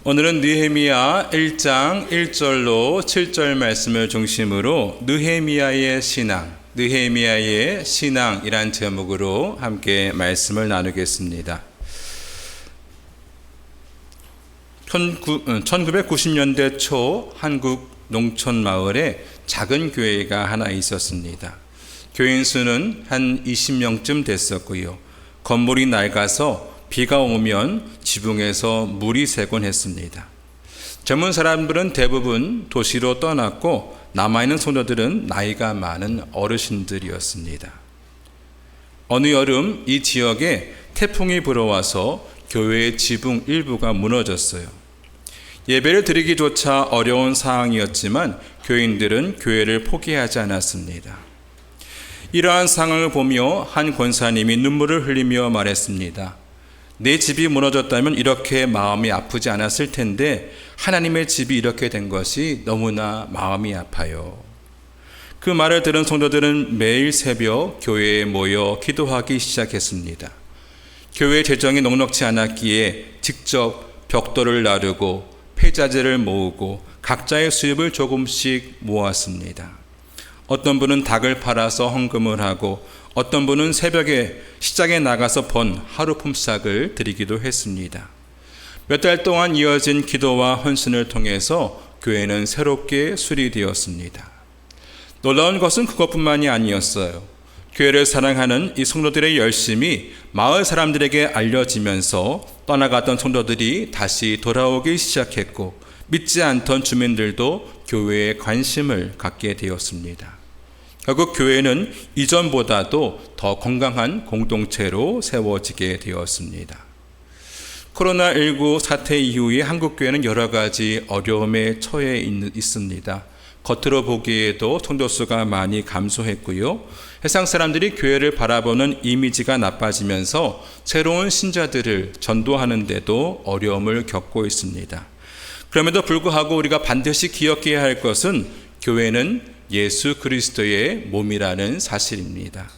오늘은 느헤미야 1장 1절로 7절 말씀을 중심으로 느헤미야의 신앙이란 제목으로 함께 말씀을 나누겠습니다. 1990년대 초 한국 농촌 마을에 작은 교회가 하나 있었습니다. 교인 수는 한 20명쯤 됐었고요. 건물이 낡아서 비가 오면 지붕에서 물이 새곤 했습니다. 젊은 사람들은 대부분 도시로 떠났고 남아있는 성도들은 나이가 많은 어르신들이었습니다. 어느 여름 이 지역에 태풍이 불어와서 교회의 지붕 일부가 무너졌어요. 예배를 드리기조차 어려운 상황이었지만 교인들은 교회를 포기하지 않았습니다. 이러한 상황을 보며 한 권사님이 눈물을 흘리며 말했습니다. 내 집이 무너졌다면 이렇게 마음이 아프지 않았을 텐데 하나님의 집이 이렇게 된 것이 너무나 마음이 아파요. 그 말을 들은 성도들은 매일 새벽 교회에 모여 기도하기 시작했습니다. 교회 재정이 넉넉지 않았기에 직접 벽돌을 나르고 폐자재를 모으고 각자의 수입을 조금씩 모았습니다. 어떤 분은 닭을 팔아서 헌금을 하고 어떤 분은 새벽에 시장에 나가서 번 하루 품삯을 드리기도 했습니다. 몇 달 동안 이어진 기도와 헌신을 통해서 교회는 새롭게 수리되었습니다. 놀라운 것은 그것뿐만이 아니었어요. 교회를 사랑하는 이 성도들의 열심이 마을 사람들에게 알려지면서 떠나갔던 성도들이 다시 돌아오기 시작했고 믿지 않던 주민들도 교회에 관심을 갖게 되었습니다. 결국 교회는 이전보다도 더 건강한 공동체로 세워지게 되었습니다. 코로나19 사태 이후에 한국교회는 여러 가지 어려움에 처해 있습니다. 겉으로 보기에도 성도수가 많이 감소했고요. 세상 사람들이 교회를 바라보는 이미지가 나빠지면서 새로운 신자들을 전도하는 데도 어려움을 겪고 있습니다. 그럼에도 불구하고 우리가 반드시 기억해야 할 것은 교회는 예수 그리스도의 몸이라는 사실입니다.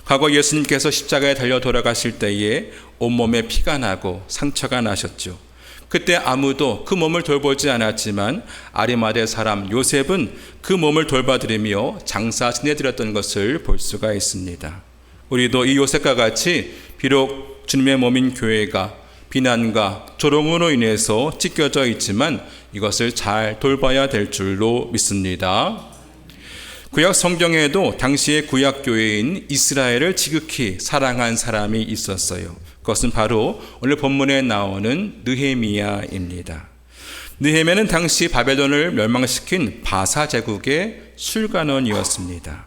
과거 예수님께서 십자가에 달려 돌아가실 때에 온몸에 피가 나고 상처가 나셨죠. 그때 아무도 그 몸을 돌보지 않았지만 아리마대 사람 요셉은 그 몸을 돌봐드리며 장사 지내드렸던 것을 볼 수가 있습니다. 우리도 이 요셉과 같이 비록 주님의 몸인 교회가 비난과 조롱으로 인해서 찢겨져 있지만 이것을 잘 돌봐야 될 줄로 믿습니다. 구약 성경에도 당시의 구약 교회인 이스라엘을 지극히 사랑한 사람이 있었어요. 그것은 바로 오늘 본문에 나오는 느헤미야입니다. 느헤미야는 당시 바벨론을 멸망시킨 바사 제국의 술관원이었습니다.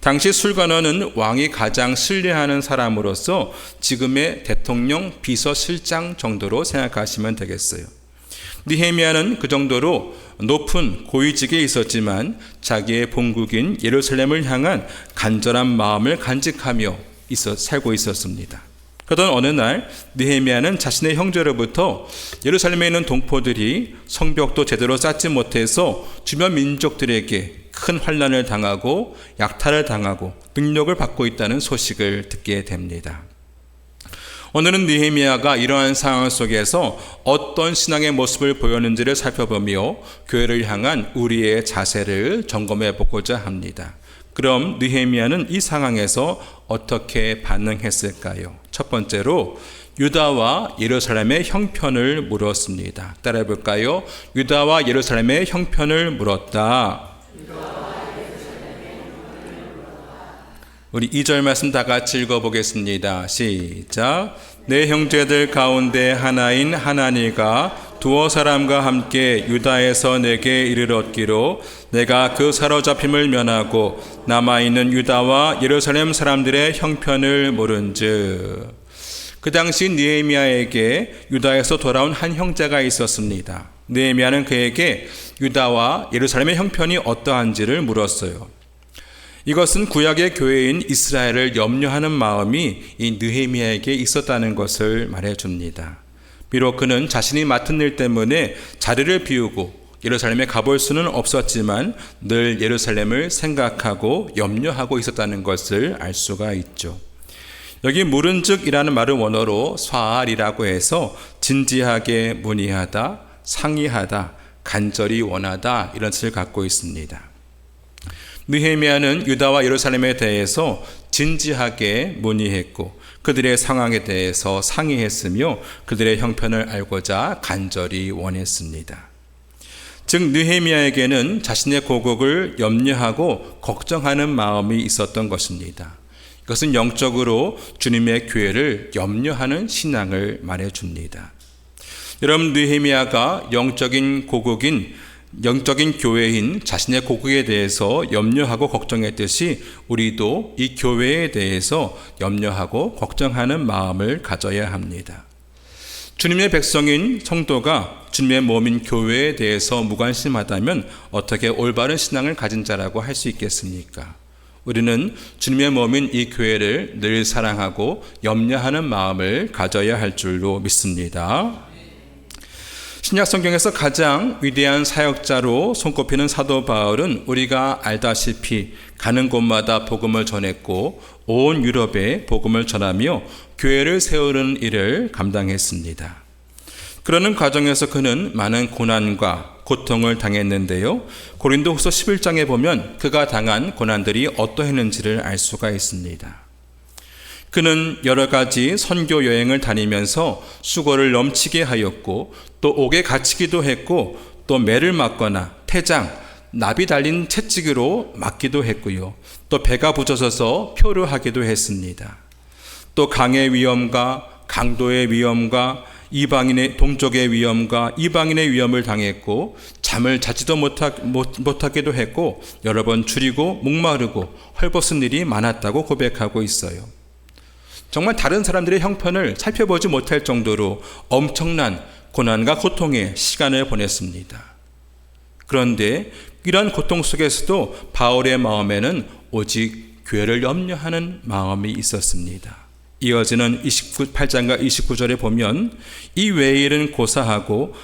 당시 술관원은 왕이 가장 신뢰하는 사람으로서 지금의 대통령 비서실장 정도로 생각하시면 되겠어요. 느헤미야는 그 정도로 높은 고위직에 있었지만 자기의 본국인 예루살렘을 향한 간절한 마음을 간직하며 살고 있었습니다. 그러던 어느 날 느헤미야는 자신의 형제로부터 예루살렘에 있는 동포들이 성벽도 제대로 쌓지 못해서 주변 민족들에게 큰 환난을 당하고 약탈을 당하고 능력을 받고 있다는 소식을 듣게 됩니다. 오늘은 느헤미야가 이러한 상황 속에서 어떤 신앙의 모습을 보였는지를 살펴보며 교회를 향한 우리의 자세를 점검해 보고자 합니다. 그럼 느헤미야는 이 상황에서 어떻게 반응했을까요? 첫 번째로 유다와 예루살렘의 형편을 물었습니다. 따라해 볼까요? 유다와 예루살렘의 형편을 물었다. 우리 2절 말씀 다 같이 읽어보겠습니다. 시작. 내 형제들 가운데 하나인 하나니가 두어 사람과 함께 유다에서 내게 이르렀기로 내가 그 사로잡힘을 면하고 남아있는 유다와 예루살렘 사람들의 형편을 물은즉. 그 당시 느헤미야에게 유다에서 돌아온 한 형제가 있었습니다. 느헤미야는 그에게 유다와 예루살렘의 형편이 어떠한지를 물었어요. 이것은 구약의 교회인 이스라엘을 염려하는 마음이 이 느헤미야에게 있었다는 것을 말해줍니다. 비록 그는 자신이 맡은 일 때문에 자리를 비우고 예루살렘에 가볼 수는 없었지만 늘 예루살렘을 생각하고 염려하고 있었다는 것을 알 수가 있죠. 여기 물은즉이라는 말은 원어로 쏴알이라고 해서 진지하게 문의하다, 상의하다, 간절히 원하다 이런 뜻을 갖고 있습니다. 느헤미야는 유다와 예루살렘에 대해서 진지하게 문의했고 그들의 상황에 대해서 상의했으며 그들의 형편을 알고자 간절히 원했습니다. 즉 느헤미야에게는 자신의 고국을 염려하고 걱정하는 마음이 있었던 것입니다. 이것은 영적으로 주님의 교회를 염려하는 신앙을 말해줍니다. 여러분, 느헤미야가 영적인 교회인 자신의 고국에 대해서 염려하고 걱정했듯이 우리도 이 교회에 대해서 염려하고 걱정하는 마음을 가져야 합니다. 주님의 백성인 성도가 주님의 몸인 교회에 대해서 무관심하다면 어떻게 올바른 신앙을 가진 자라고 할 수 있겠습니까? 우리는 주님의 몸인 이 교회를 늘 사랑하고 염려하는 마음을 가져야 할 줄로 믿습니다. 신약 성경에서 가장 위대한 사역자로 손꼽히는 사도 바울은 우리가 알다시피 가는 곳마다 복음을 전했고 온 유럽에 복음을 전하며 교회를 세우는 일을 감당했습니다. 그러는 과정에서 그는 많은 고난과 고통을 당했는데요. 고린도후서 11장에 보면 그가 당한 고난들이 어떠했는지를 알 수가 있습니다. 그는 여러 가지 선교 여행을 다니면서 수고를 넘치게 하였고 또 옥에 갇히기도 했고 또 매를 맞거나 태장, 납이 달린 채찍으로 맞기도 했고요. 또 배가 부서져서 표류하기도 했습니다. 또 강의 위험과 강도의 위험과 이방인의 동족의 위험과 이방인의 위험을 당했고 잠을 자지도 못하기도 했고 여러 번 줄이고 목마르고 헐벗은 일이 많았다고 고백하고 있어요. 정말 다른 사람들의 형편을 살펴보지 못할 정도로 엄청난 고난과 고통의 시간을 보냈습니다. 그런데 이러한 고통 속에서도 바울의 마음에는 오직 교회를 염려하는 마음이 있었습니다. 이어지는 8장과 29절에 보면 이 외의 일은 고사하고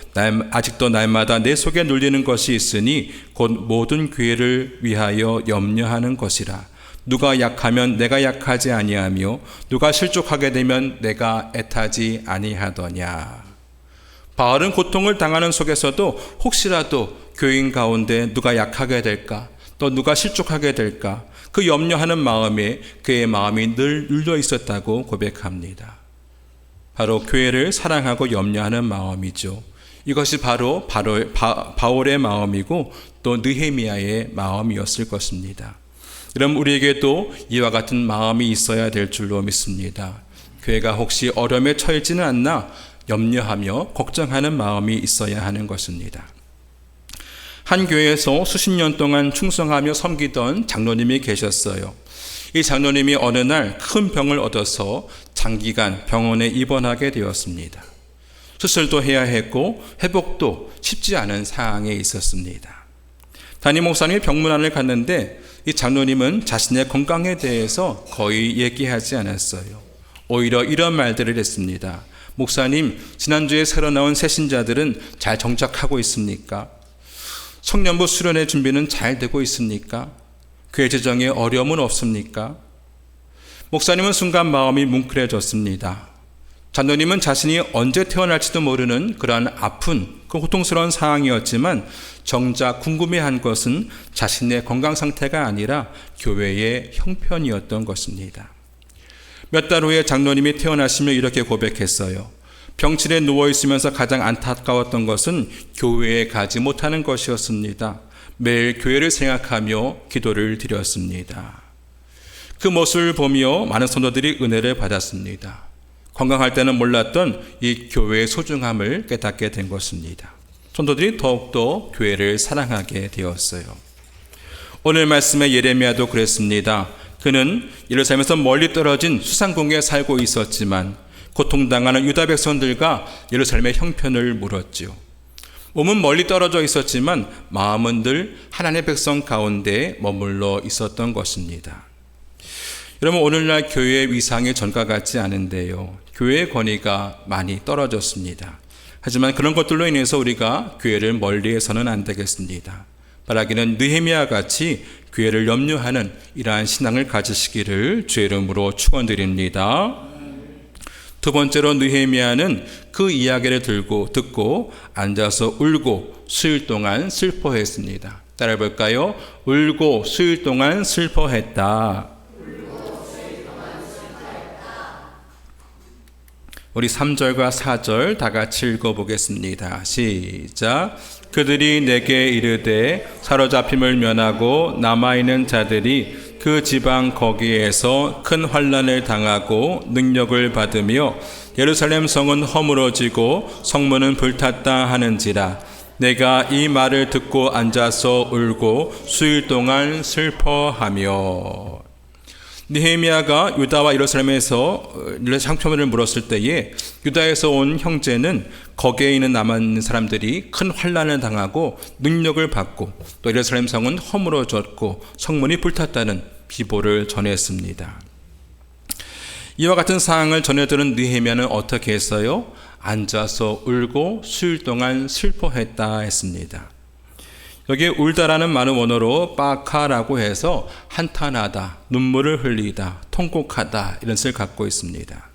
아직도 날마다 내 속에 눌리는 것이 있으니 곧 모든 교회를 위하여 염려하는 것이라. 누가 약하면 내가 약하지 아니하며 누가 실족하게 되면 내가 애타지 아니하더냐. 바울은 고통을 당하는 속에서도 혹시라도 교인 가운데 누가 약하게 될까, 또 누가 실족하게 될까, 그 염려하는 마음에 그의 마음이 늘 눌려 있었다고 고백합니다. 바로 교회를 사랑하고 염려하는 마음이죠. 이것이 바로 바울의 마음이고 또 느헤미야의 마음이었을 것입니다. 여러분, 우리에게도 이와 같은 마음이 있어야 될 줄로 믿습니다. 교회가 혹시 어려움에 처해지는 않나 염려하며 걱정하는 마음이 있어야 하는 것입니다. 한 교회에서 수십 년 동안 충성하며 섬기던 장로님이 계셨어요. 이 장로님이 어느 날 큰 병을 얻어서 장기간 병원에 입원하게 되었습니다. 수술도 해야 했고 회복도 쉽지 않은 상황에 있었습니다. 담임 목사님이 병문안을 갔는데 이 장로님은 자신의 건강에 대해서 거의 얘기하지 않았어요. 오히려 이런 말들을 했습니다. 목사님, 지난주에 새로 나온 새 신자들은 잘 정착하고 있습니까? 청년부 수련회 준비는 잘 되고 있습니까? 교회 재정에 어려움은 없습니까? 목사님은 순간 마음이 뭉클해졌습니다. 장로님은 자신이 언제 태어날지도 모르는 그러한 아픈 고통스러운 상황이었지만 정작 궁금해한 것은 자신의 건강 상태가 아니라 교회의 형편이었던 것입니다. 몇 달 후에 장로님이 태어나시며 이렇게 고백했어요. 병실에 누워있으면서 가장 안타까웠던 것은 교회에 가지 못하는 것이었습니다. 매일 교회를 생각하며 기도를 드렸습니다. 그 모습을 보며 많은 성도들이 은혜를 받았습니다. 건강할 때는 몰랐던 이 교회의 소중함을 깨닫게 된 것입니다. 성도들이 더욱더 교회를 사랑하게 되었어요. 오늘 말씀의 예레미야도 그랬습니다. 그는 예루살렘에서 멀리 떨어진 수상궁에 살고 있었지만 고통당하는 유다 백성들과 예루살렘의 형편을 물었지요. 몸은 멀리 떨어져 있었지만 마음은 늘 하나님의 백성 가운데 머물러 있었던 것입니다. 여러분, 오늘날 교회의 위상이 전과 같지 않은데요. 교회의 권위가 많이 떨어졌습니다. 하지만 그런 것들로 인해서 우리가 교회를 멀리해서는 안 되겠습니다. 바라기는 느헤미야 같이 교회를 염려하는 이러한 신앙을 가지시기를 주의 이름으로 축원드립니다. 두 번째로 느헤미야는 그 이야기를 듣고 앉아서 울고 수일 동안 슬퍼했습니다. 따라해 볼까요? 울고 수일 동안 슬퍼했다. 우리 3절과 4절 다 같이 읽어보겠습니다. 시작. 그들이 내게 이르되 사로잡힘을 면하고 남아있는 자들이 그 지방 거기에서 큰 환난을 당하고 능력을 받으며 예루살렘 성은 허물어지고 성문은 불탔다 하는지라. 내가 이 말을 듣고 앉아서 울고 수일 동안 슬퍼하며. 느헤미야가 유다와 예루살렘에서 상처를 물었을 때에 유다에서 온 형제는 거기에 있는 남아있는 사람들이 큰 환난을 당하고 능력을 받고 또 예루살렘 성은 허물어졌고 성문이 불탔다는 비보를 전했습니다. 이와 같은 사항을 전해들은 느헤미야는 어떻게 했어요? 앉아서 울고 수일 동안 슬퍼했다 했습니다. 여기에 울다라는 말은 원어로 빠카라고 해서 한탄하다, 눈물을 흘리다, 통곡하다 이런 뜻을 갖고 있습니다.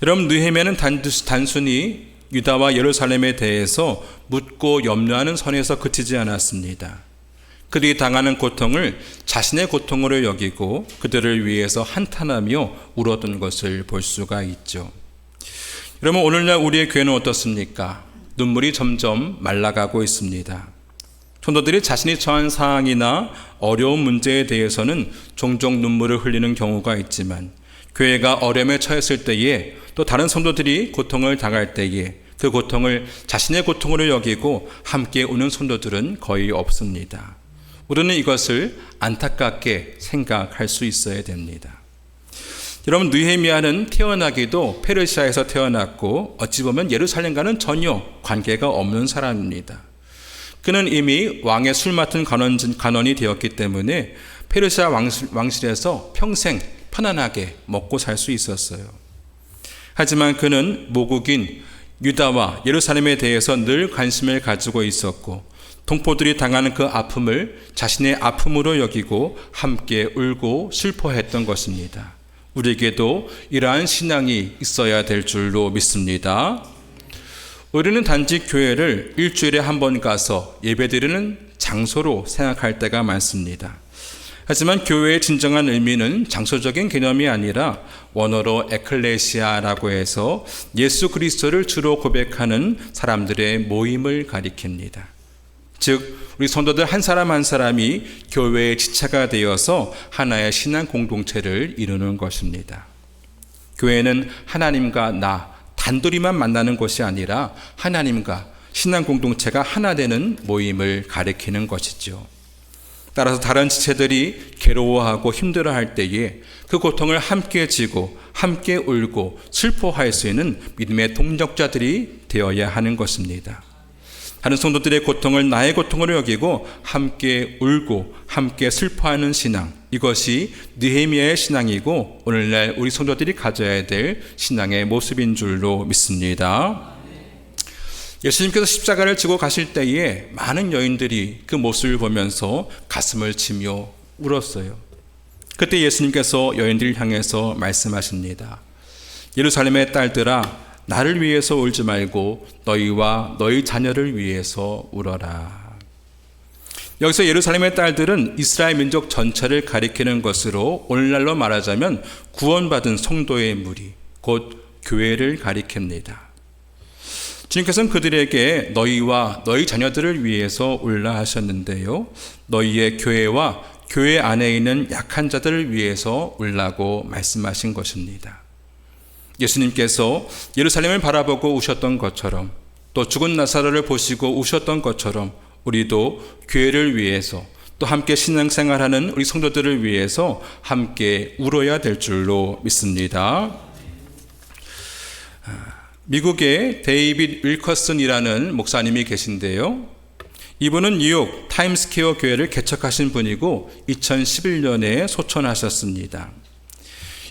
여러분, 느헤미야는 단순히 유다와 예루살렘에 대해서 묻고 염려하는 선에서 그치지 않았습니다. 그들이 당하는 고통을 자신의 고통으로 여기고 그들을 위해서 한탄하며 울었던 것을 볼 수가 있죠. 여러분, 오늘날 우리의 교회는 어떻습니까? 눈물이 점점 말라가고 있습니다. 성도들이 자신이 처한 상황이나 어려운 문제에 대해서는 종종 눈물을 흘리는 경우가 있지만 교회가 어려움에 처했을 때에 또 다른 성도들이 고통을 당할 때에 그 고통을 자신의 고통으로 여기고 함께 우는 성도들은 거의 없습니다. 우리는 이것을 안타깝게 생각할 수 있어야 됩니다. 여러분, 느헤미야는 태어나기도 페르시아에서 태어났고 어찌 보면 예루살렘과는 전혀 관계가 없는 사람입니다. 그는 이미 왕의 술 맡은 간원이 되었기 때문에 페르시아 왕실에서 평생 편안하게 먹고 살 수 있었어요. 하지만 그는 모국인 유다와 예루살렘에 대해서 늘 관심을 가지고 있었고 동포들이 당하는 그 아픔을 자신의 아픔으로 여기고 함께 울고 슬퍼했던 것입니다. 우리에게도 이러한 신앙이 있어야 될 줄로 믿습니다. 우리는 단지 교회를 일주일에 한 번 가서 예배드리는 장소로 생각할 때가 많습니다. 하지만 교회의 진정한 의미는 장소적인 개념이 아니라 원어로 에클레시아라고 해서 예수 그리스도를 주로 고백하는 사람들의 모임을 가리킵니다. 즉 우리 성도들 한 사람 한 사람이 교회의 지체가 되어서 하나의 신앙 공동체를 이루는 것입니다. 교회는 하나님과 나 단둘이만 만나는 것이 아니라 하나님과 신앙 공동체가 하나 되는 모임을 가리키는 것이죠. 따라서 다른 지체들이 괴로워하고 힘들어할 때에 그 고통을 함께 지고 함께 울고 슬퍼할 수 있는 믿음의 동력자들이 되어야 하는 것입니다. 다른 성도들의 고통을 나의 고통으로 여기고 함께 울고 함께 슬퍼하는 신앙, 이것이 느헤미야의 신앙이고 오늘날 우리 성도들이 가져야 될 신앙의 모습인 줄로 믿습니다. 예수님께서 십자가를 지고 가실 때에 많은 여인들이 그 모습을 보면서 가슴을 치며 울었어요. 그때 예수님께서 여인들을 향해서 말씀하십니다. 예루살렘의 딸들아, 나를 위해서 울지 말고 너희와 너희 자녀를 위해서 울어라. 여기서 예루살렘의 딸들은 이스라엘 민족 전체를 가리키는 것으로 오늘날로 말하자면 구원받은 성도의 무리, 곧 교회를 가리킵니다. 주님께서는 그들에게 너희와 너희 자녀들을 위해서 울라 하셨는데요, 너희의 교회와 교회 안에 있는 약한 자들을 위해서 울라고 말씀하신 것입니다. 예수님께서 예루살렘을 바라보고 우셨던 것처럼 또 죽은 나사로를 보시고 우셨던 것처럼 우리도 교회를 위해서 또 함께 신앙생활하는 우리 성도들을 위해서 함께 울어야 될 줄로 믿습니다. 미국의 데이빗 윌커슨이라는 목사님이 계신데요, 이분은 뉴욕 타임스퀘어 교회를 개척하신 분이고 2011년에 소천하셨습니다.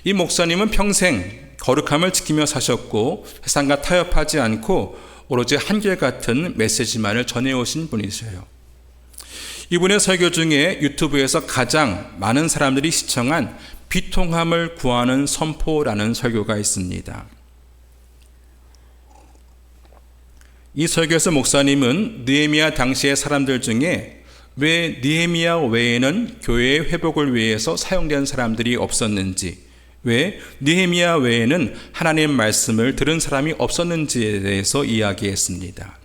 이 목사님은 평생 거룩함을 지키며 사셨고 세상과 타협하지 않고 오로지 한결같은 메시지만을 전해오신 분이세요. 이분의 설교 중에 유튜브에서 가장 많은 사람들이 시청한 비통함을 구하는 선포라는 설교가 있습니다. 이 설교에서 목사님은 느헤미야 당시의 사람들 중에 왜 느헤미야 외에는 교회의 회복을 위해서 사용된 사람들이 없었는지, 왜 느헤미야 외에는 하나님의 말씀을 들은 사람이 없었는지에 대해서 이야기했습니다.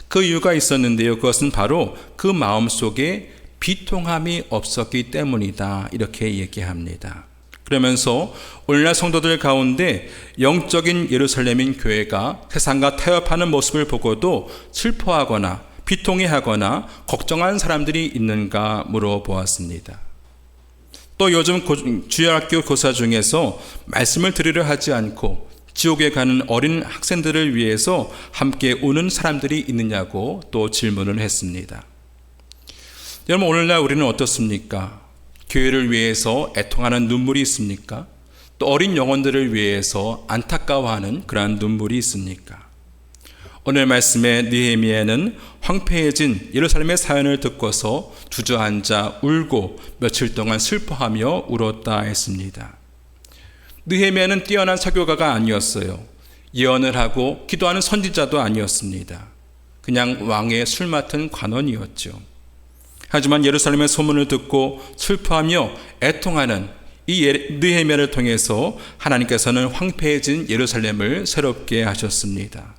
그 이유가 있었는데요. 그것은 바로 그 마음속에 비통함이 없었기 때문이다, 이렇게 얘기합니다. 그러면서 오늘날 성도들 가운데 영적인 예루살렘인 교회가 세상과 타협하는 모습을 보고도 슬퍼하거나 비통해하거나 걱정하는 사람들이 있는가 물어보았습니다. 또 요즘 주일학교 교사 중에서 말씀을 들으려 하지 않고 지옥에 가는 어린 학생들을 위해서 함께 우는 사람들이 있느냐고 또 질문을 했습니다. 여러분, 오늘날 우리는 어떻습니까? 교회를 위해서 애통하는 눈물이 있습니까? 또 어린 영혼들을 위해서 안타까워하는 그러한 눈물이 있습니까? 오늘 말씀의 느헤미야는 황폐해진 예루살렘의 사연을 듣고서 주저앉아 울고 며칠 동안 슬퍼하며 울었다 했습니다. 느헤미야는 뛰어난 설교가가 아니었어요. 예언을 하고 기도하는 선지자도 아니었습니다. 그냥 왕의 술 맡은 관원이었죠. 하지만 예루살렘의 소문을 듣고 슬퍼하며 애통하는 이 느헤미야를 통해서 하나님께서는 황폐해진 예루살렘을 새롭게 하셨습니다.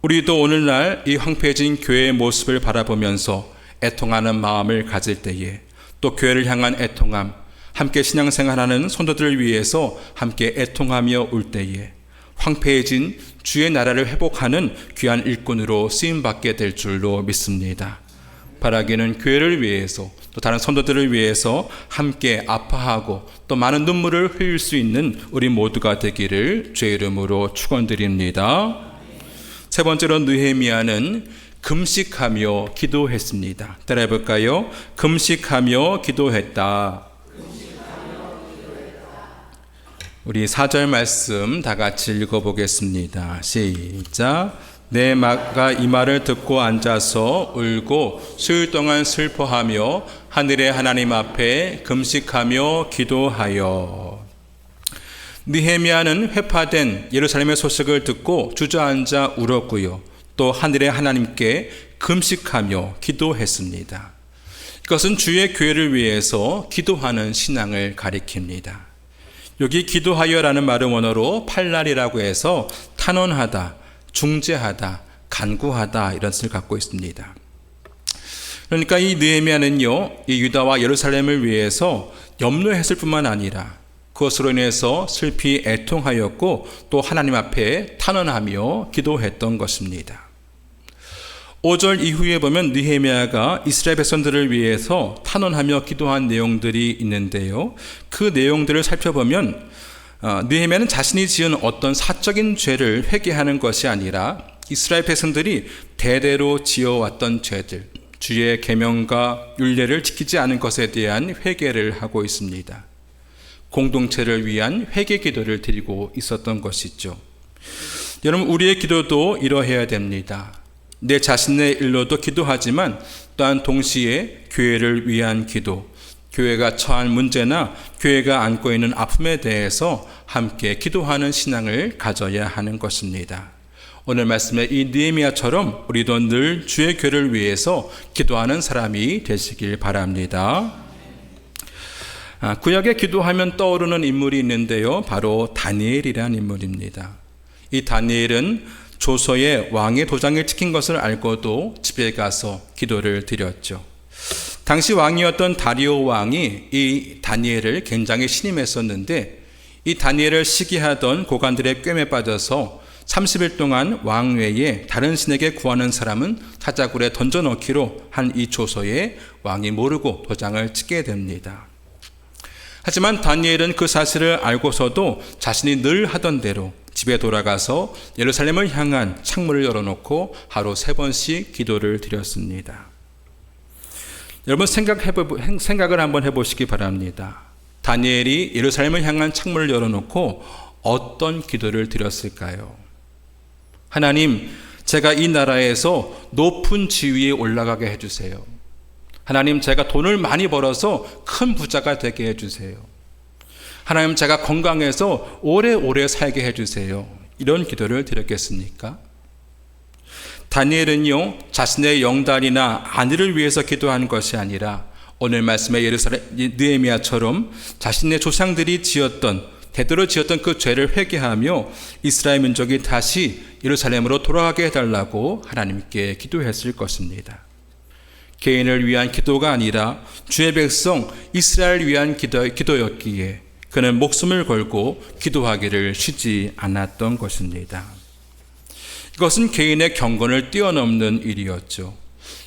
우리도 오늘날 이 황폐해진 교회의 모습을 바라보면서 애통하는 마음을 가질 때에, 또 교회를 향한 애통함, 함께 신앙생활하는 성도들을 위해서 함께 애통하며 울 때에 황폐해진 주의 나라를 회복하는 귀한 일꾼으로 쓰임받게 될 줄로 믿습니다. 바라기는 교회를 위해서, 또 다른 성도들을 위해서 함께 아파하고 또 많은 눈물을 흘릴 수 있는 우리 모두가 되기를 주의 이름으로 축원드립니다. 세 번째로 느헤미야는 금식하며 기도했습니다. 따라해 볼까요? 금식하며 기도했다. 우리 4절 말씀 다 같이 읽어보겠습니다. 시작. 내 마가 이 말을 듣고 앉아서 울고 수일 동안 슬퍼하며 하늘의 하나님 앞에 금식하며 기도하여. 느헤미야는 회파된 예루살렘의 소식을 듣고 주저앉아 울었고요. 또 하늘의 하나님께 금식하며 기도했습니다. 이것은 주의 교회를 위해서 기도하는 신앙을 가리킵니다. 여기 기도하여라는 말은 원어로 팔랄이라고 해서 탄원하다, 중재하다, 간구하다 이런 뜻을 갖고 있습니다. 그러니까 이 느헤미야는요, 이 유다와 예루살렘을 위해서 염려했을 뿐만 아니라 그것으로 인해서 슬피 애통하였고 또 하나님 앞에 탄원하며 기도했던 것입니다. 5절 이후에 보면 느헤미야가 이스라엘 백성들을 위해서 탄원하며 기도한 내용들이 있는데요. 그 내용들을 살펴보면 느헤미야는 자신이 지은 어떤 사적인 죄를 회개하는 것이 아니라 이스라엘 백성들이 대대로 지어왔던 죄들, 주의 계명과 율례를 지키지 않은 것에 대한 회개를 하고 있습니다. 공동체를 위한 회개 기도를 드리고 있었던 것이죠. 여러분, 우리의 기도도 이러해야 됩니다. 내 자신의 일로도 기도하지만 또한 동시에 교회를 위한 기도, 교회가 처한 문제나 교회가 안고 있는 아픔에 대해서 함께 기도하는 신앙을 가져야 하는 것입니다. 오늘 말씀의 이 느헤미야처럼 우리도 늘 주의 교회를 위해서 기도하는 사람이 되시길 바랍니다. 구약에 기도하면 떠오르는 인물이 있는데요. 바로 다니엘이라는 인물입니다. 이 다니엘은 조서의 왕의 도장을 찍힌 것을 알고도 집에 가서 기도를 드렸죠. 당시 왕이었던 다리오 왕이 이 다니엘을 굉장히 신임했었는데 이 다니엘을 시기하던 고관들의 꿰매 빠져서 30일 동안 왕 외에 다른 신에게 구하는 사람은 사자굴에 던져넣기로 한 이 조서에 왕이 모르고 도장을 찍게 됩니다. 하지만 다니엘은 그 사실을 알고서도 자신이 늘 하던 대로 집에 돌아가서 예루살렘을 향한 창문을 열어놓고 하루 3번씩 기도를 드렸습니다. 여러분 생각을 한번 해보시기 바랍니다. 다니엘이 예루살렘을 향한 창문을 열어놓고 어떤 기도를 드렸을까요? 하나님, 제가 이 나라에서 높은 지위에 올라가게 해주세요. 하나님, 제가 돈을 많이 벌어서 큰 부자가 되게 해주세요. 하나님, 제가 건강해서 오래오래 살게 해주세요. 이런 기도를 드렸겠습니까? 다니엘은요, 자신의 영달이나 아내를 위해서 기도한 것이 아니라 오늘 말씀의 느헤미야처럼 자신의 조상들이 대대로 지었던 그 죄를 회개하며 이스라엘 민족이 다시 예루살렘으로 돌아가게 해달라고 하나님께 기도했을 것입니다. 개인을 위한 기도가 아니라 주의 백성 이스라엘을 위한 기도였기에 그는 목숨을 걸고 기도하기를 쉬지 않았던 것입니다. 이것은 개인의 경건을 뛰어넘는 일이었죠.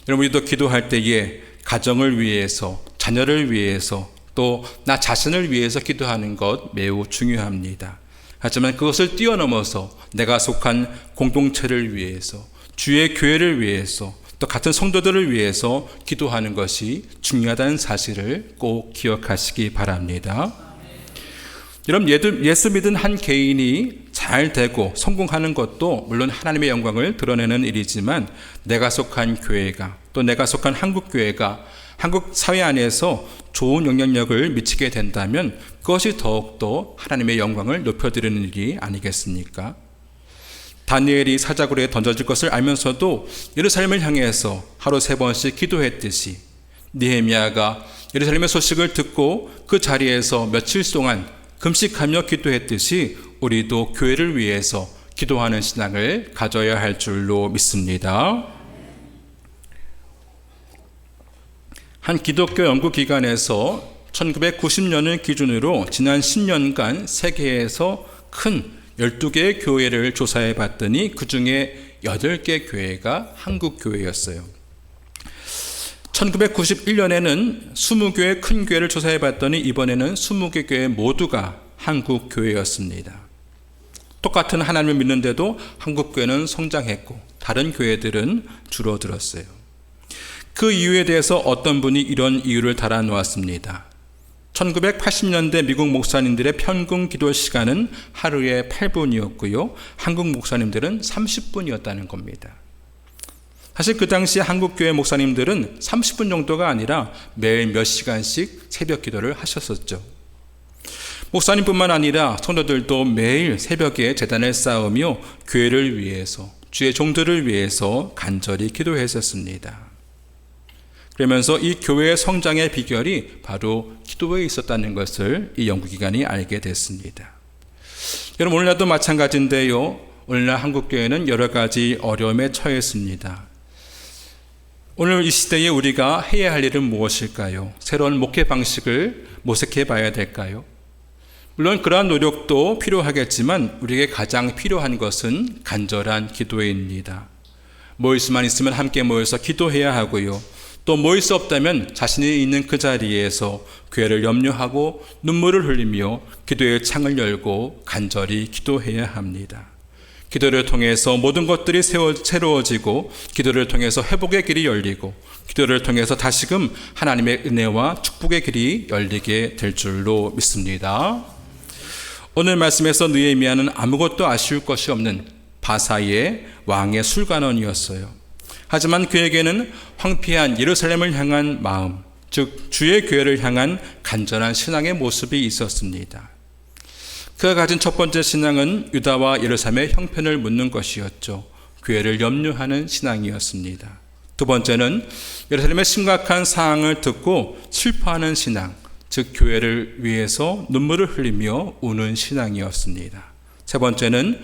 여러분, 우리도 기도할 때에 가정을 위해서, 자녀를 위해서, 또 나 자신을 위해서 기도하는 것 매우 중요합니다. 하지만 그것을 뛰어넘어서 내가 속한 공동체를 위해서, 주의 교회를 위해서, 또 같은 성도들을 위해서 기도하는 것이 중요하다는 사실을 꼭 기억하시기 바랍니다. 여러분, 예수 믿은 한 개인이 잘 되고 성공하는 것도 물론 하나님의 영광을 드러내는 일이지만, 내가 속한 교회가, 또 내가 속한 한국교회가 한국 사회 안에서 좋은 영향력을 미치게 된다면 그것이 더욱더 하나님의 영광을 높여드리는 일이 아니겠습니까? 다니엘이 사자굴에 던져질 것을 알면서도 예루살렘을 향해서 하루 3번씩 기도했듯이, 느헤미야가 예루살렘의 소식을 듣고 그 자리에서 며칠 동안 금식하며 기도했듯이 우리도 교회를 위해서 기도하는 신앙을 가져야 할 줄로 믿습니다. 한 기독교 연구기관에서 1990년을 기준으로 지난 10년간 세계에서 큰 12개의 교회를 조사해 봤더니 그 중에 8개 교회가 한국 교회였어요. 1991년에는 20교의 큰 교회를 조사해 봤더니 이번에는 20개 교회 모두가 한국 교회였습니다. 똑같은 하나님을 믿는데도 한국 교회는 성장했고 다른 교회들은 줄어들었어요. 그 이유에 대해서 어떤 분이 이런 이유를 달아 놓았습니다. 1980년대 미국 목사님들의 평균 기도 시간은 하루에 8분이었고요. 한국 목사님들은 30분이었다는 겁니다. 사실 그 당시 한국교회 목사님들은 30분 정도가 아니라 매일 몇 시간씩 새벽 기도를 하셨었죠. 목사님뿐만 아니라 성도들도 매일 새벽에 제단을 쌓으며 교회를 위해서, 주의 종들을 위해서 간절히 기도했었습니다. 그러면서 이 교회의 성장의 비결이 바로 기도에 있었다는 것을 이 연구기관이 알게 됐습니다. 여러분, 오늘날도 마찬가지인데요. 오늘날 한국교회는 여러 가지 어려움에 처했습니다. 오늘 이 시대에 우리가 해야 할 일은 무엇일까요? 새로운 목회 방식을 모색해 봐야 될까요? 물론 그러한 노력도 필요하겠지만 우리에게 가장 필요한 것은 간절한 기도입니다. 모일 수만 있으면 함께 모여서 기도해야 하고요. 또 모일 수 없다면 자신이 있는 그 자리에서 교회를 염려하고 눈물을 흘리며 기도의 창을 열고 간절히 기도해야 합니다. 기도를 통해서 모든 것들이 새로워지고, 기도를 통해서 회복의 길이 열리고, 기도를 통해서 다시금 하나님의 은혜와 축복의 길이 열리게 될 줄로 믿습니다. 오늘 말씀에서 느헤미야는 아무것도 아쉬울 것이 없는 바사의 왕의 술관원이었어요. 하지만 그에게는 황폐한 예루살렘을 향한 마음, 즉 주의 교회를 향한 간절한 신앙의 모습이 있었습니다. 그가 가진 첫 번째 신앙은 유다와 예루살렘의 형편을 묻는 것이었죠. 교회를 염려하는 신앙이었습니다. 두 번째는 예루살렘의 심각한 상황을 듣고 슬퍼하는 신앙, 즉 교회를 위해서 눈물을 흘리며 우는 신앙이었습니다. 세 번째는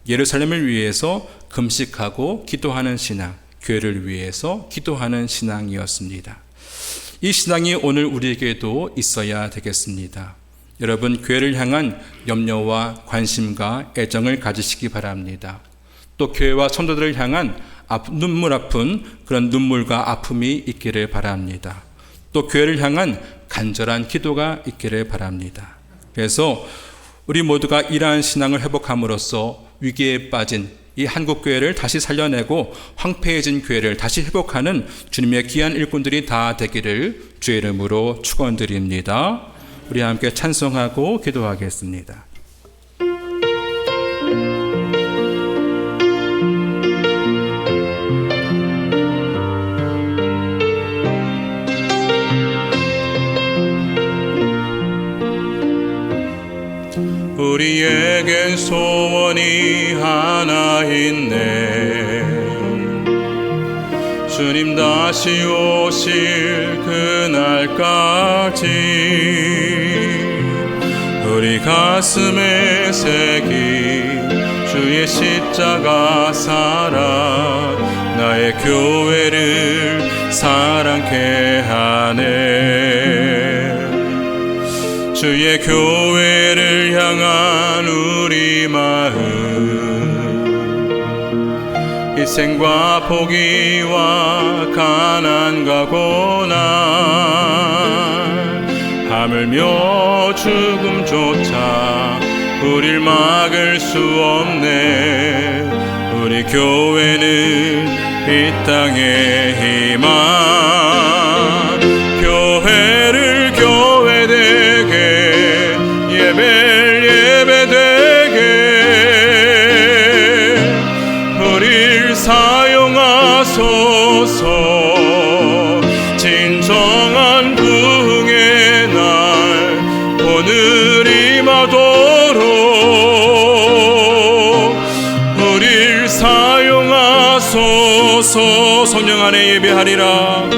예루살렘을 위해서 금식하고 기도하는 신앙, 교회를 위해서 기도하는 신앙이었습니다. 이 신앙이 오늘 우리에게도 있어야 되겠습니다. 여러분, 교회를 향한 염려와 관심과 애정을 가지시기 바랍니다. 또 교회와 성도들을 향한 눈물 아픈 그런 눈물과 아픔이 있기를 바랍니다. 또 교회를 향한 간절한 기도가 있기를 바랍니다. 그래서 우리 모두가 이러한 신앙을 회복함으로써 위기에 빠진 이 한국교회를 다시 살려내고 황폐해진 교회를 다시 회복하는 주님의 귀한 일꾼들이 다 되기를 주의 이름으로 축원드립니다. 우리 함께 찬송하고 기도하겠습니다. 우리에겐 소원이 하나 있네. 주님 다시 오실 그날까지 우리 가슴에 새긴 주의 십자가 사랑, 나의 교회를 사랑케 하네. 주의 교회를 향한 우리 마음, 희생과 포기와 가난과 고난, 하물며 죽음조차 우릴 막을 수 없네. 우리 교회는 이 땅의 희망, 교회를 교회되게, 예배를 예배되게 우릴 사용하소서. 진정한 부흥의 날 오늘 임하도록 우릴 사용하소서. 성령 안에 예배하리라.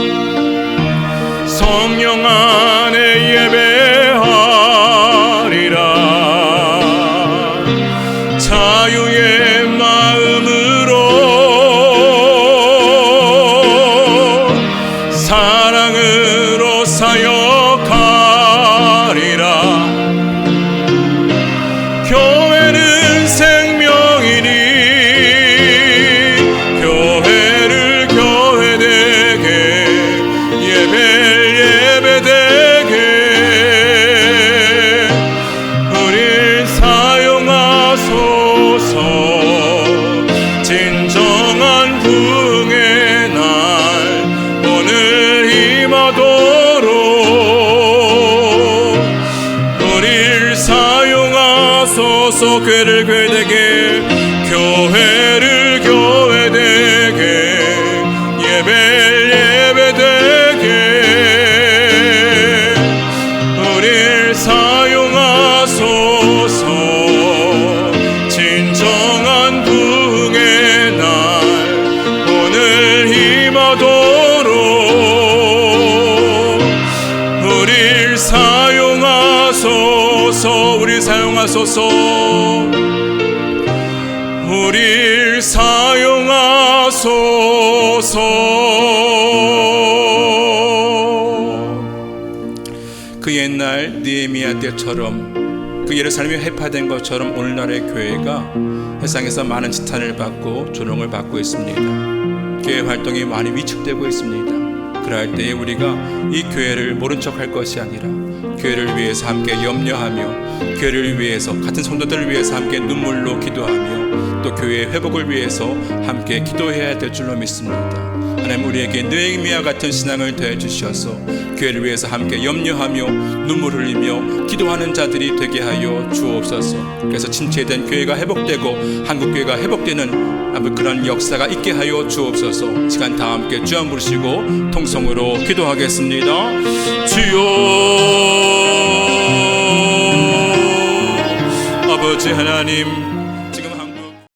성령 안에 예배하리라. 자유의 마음으로 사랑으로 사역하리라. 교회는 생명이니 교회를 교회되게, 예배를 예배되게 우릴 사용하소서. 진정한 부흥의 날 오늘 임하도록 우릴 사용하소서. 교회를 교회되게, 교회를 교회되게, 예배를 예배되게 우릴 사용하소서. 진정한 부흥의 날 오늘 임하도록 우릴 사용하소서. 우릴 사용하소서. 우릴 사용하소서. 그 옛날 느헤미야 때처럼, 그 예루살렘이 회파된 것처럼 오늘날의 교회가 세상에서 많은 지탄을 받고 조롱을 받고 있습니다. 교회 활동이 많이 위축되고 있습니다. 그럴 때에 우리가 이 교회를 모른 척할 것이 아니라 교회를 위해서 함께 염려하며, 교회를 위해서, 같은 성도들을 위해서 함께 눈물로 기도하며, 또 교회의 회복을 위해서 함께 기도해야 될 줄로 믿습니다. 하나님 우리에게 느헤미야 같은 신앙을 더해 주셔서 교회를 위해서 함께 염려하며 눈물 흘리며 기도하는 자들이 되게 하여 주옵소서. 그래서 침체된 교회가 회복되고 한국 교회가 회복되는 그런 역사가 있게 하여 주옵소서. 시간 다 함께 주 한 부르시고 통성으로 기도하겠습니다. 주여, 아버지 하나님,